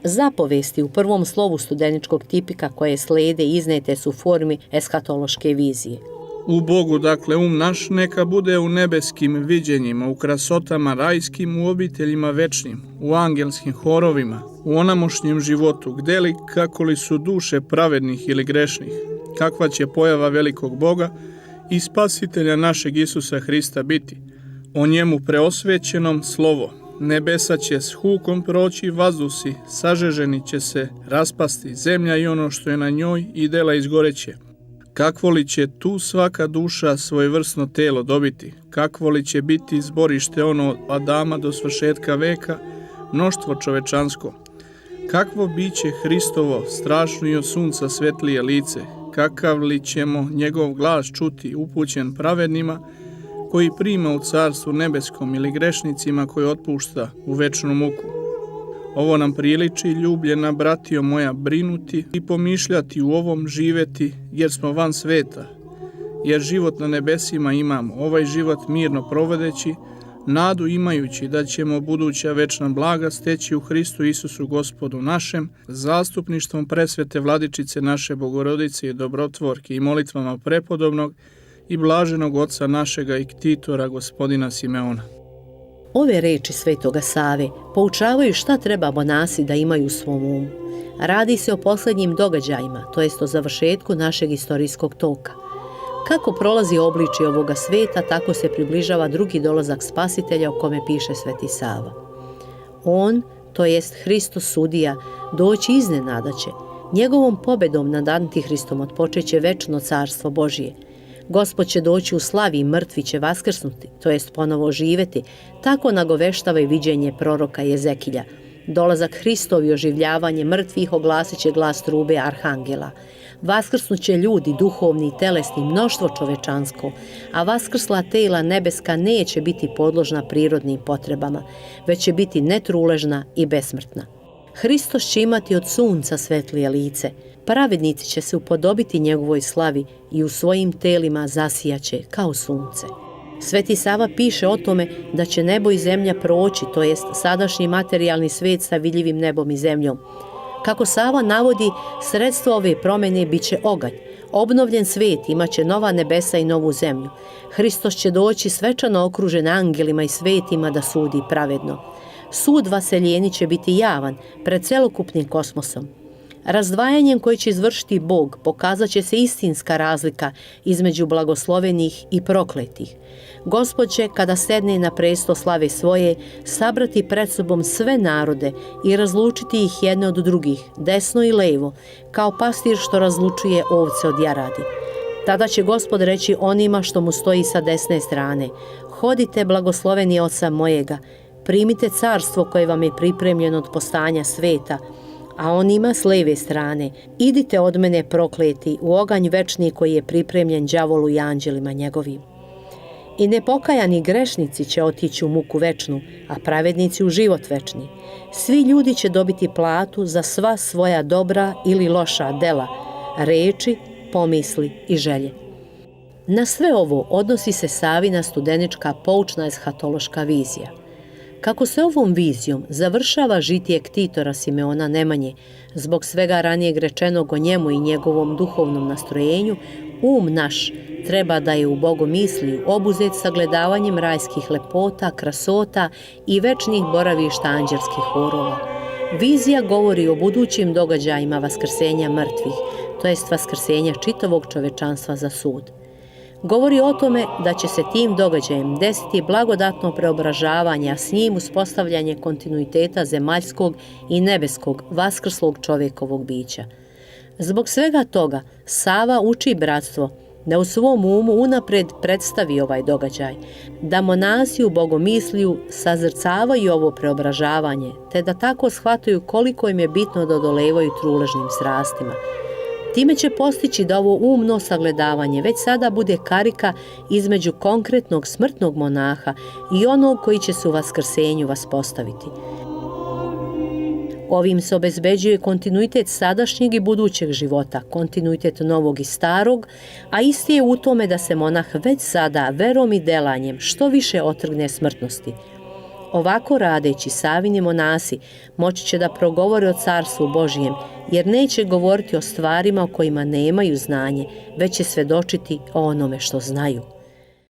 Zapovesti u prvom slovu studeničkog tipika koje slede iznete su u formi eshatološke vizije. U Bogu, dakle, naš neka bude u nebeskim viđenjima, u krasotama rajskim, u obiteljima večnim, u angelskim horovima, u onamošnjem životu, gde li, kako li su duše pravednih ili grešnih, kakva će pojava velikog Boga i Spasitelja našeg Isusa Hrista biti. O njemu preosvećenom slovo, nebesa će s hukom proći, vazdusi sažeženi će se raspasti, zemlja i ono što je na njoj i dela izgoreće. Kakvo li će tu svaka duša svojevrsno telo dobiti, kakvo li će biti zborište ono od Adama do svršetka veka, mnoštvo čovečansko. Kakvo biće Hristovo strašno i od sunca svetlije lice, kakav li ćemo njegov glas čuti upućen pravednima, koji prima u carstvu nebeskom ili grešnicima koji otpušta u večnu muku. Ovo nam priliči, ljubljena bratio moja, brinuti i pomišljati u ovom živeti, jer smo van sveta, jer život na nebesima imamo, ovaj život mirno provodeći, nadu imajući da ćemo buduća večna blaga steći u Hristu Isusu Gospodu našem, zastupništvom presvete vladičice naše Bogorodice i dobrotvorke i molitvama prepodobnog i blaženog oca našega i ktitora gospodina Simeona. Ove reči Svetoga Save poučavaju šta treba monasi da imaju u svom umu. Radi se o posljednjim događajima, to jest o završetku našeg istorijskog toka. Kako prolazi obličje ovoga sveta, tako se približava drugi dolazak Spasitelja o kome piše Sveti Sava. On, to jest Hristos sudija, doći iznenada će. Njegovom pobedom nad Antihristom otpočeće večno carstvo Božije. Gospod će doći u slavi i mrtvi će vaskrsnuti, to jest ponovo živeti, tako nagoveštava i viđenje proroka Jezekilja. Dolazak Hristov i oživljavanje mrtvih oglasit će glas trube arhangela. Vaskrsnuće ljudi, duhovni i telesni, mnoštvo čovečansko, a vaskrsla tela nebeska neće biti podložna prirodnim potrebama, već će biti netruležna i besmrtna. Hristos će imati od sunca svetlije lice, pravednici će se upodobiti njegovoj slavi i u svojim telima zasijaće kao sunce. Sveti Sava piše o tome da će nebo i zemlja proći, to jest sadašnji materijalni svet sa vidljivim nebom i zemljom. Kako Sava navodi, sredstvo ove promjene bit će oganj. Obnovljen svet imaće nova nebesa i novu zemlju. Hristos će doći svečano okružen angelima i svetima da sudi pravedno. Sud vaseljeni će biti javan pred celokupnim kosmosom. Razdvajanjem koje će izvršiti Bog pokazat će se istinska razlika između blagoslovenih i prokletih. Gospod će, kada sedne na presto slave svoje, sabrati pred sobom sve narode i razlučiti ih jedne od drugih, desno i levo, kao pastir što razlučuje ovce od jaradi. Tada će Gospod reći onima što mu stoji sa desne strane: hodite, blagosloveni Oca mojega, primite carstvo koje vam je pripremljeno od postanja sveta, a onima s leve strane: idite od mene prokleti u oganj večni koji je pripremljen đavolu i anđelima njegovim. I nepokajani grešnici će otići u muku večnu, a pravednici u život večni. Svi ljudi će dobiti platu za sva svoja dobra ili loša dela, reči, pomisli i želje. Na sve ovo odnosi se Savina studenička poučna eshatološka vizija. Kako se ovom vizijom završava žitije ktitora Simeona Nemanje, zbog svega ranijeg rečenog o njemu i njegovom duhovnom nastrojenju, naš treba da je u bogomisliju obuzet sagledavanjem rajskih lepota, krasota i večnih boravišta anđelskih horova. Vizija govori o budućim događajima vaskrsenja mrtvih, to jest vaskrsenja čitavog čovečanstva za sud. Govori o tome da će se tim događajem desiti blagodatno preobražavanje, a s njim uspostavljanje kontinuiteta zemaljskog i nebeskog vaskrslog čovjekovog bića. Zbog svega toga Sava uči bratstvo da u svom umu unapred predstavi ovaj događaj, da monasi u bogomisliju sazrcavaju ovo preobražavanje, te da tako shvataju koliko im je bitno da odolevaju truležnim strastima. Time će postići da ovo umno sagledavanje već sada bude karika između konkretnog smrtnog monaha i onog koji će se u vaskrsenju vaspostaviti. Ovim se obezbeđuje kontinuitet sadašnjeg i budućeg života, kontinuitet novog i starog, a isti je u tome da se monah već sada verom i delanjem što više otrgne smrtnosti. Ovako radeći, Savini monasi moći će da progovore o Carstvu Božijem, jer neće govoriti o stvarima o kojima nemaju znanje, već će svedočiti o onome što znaju.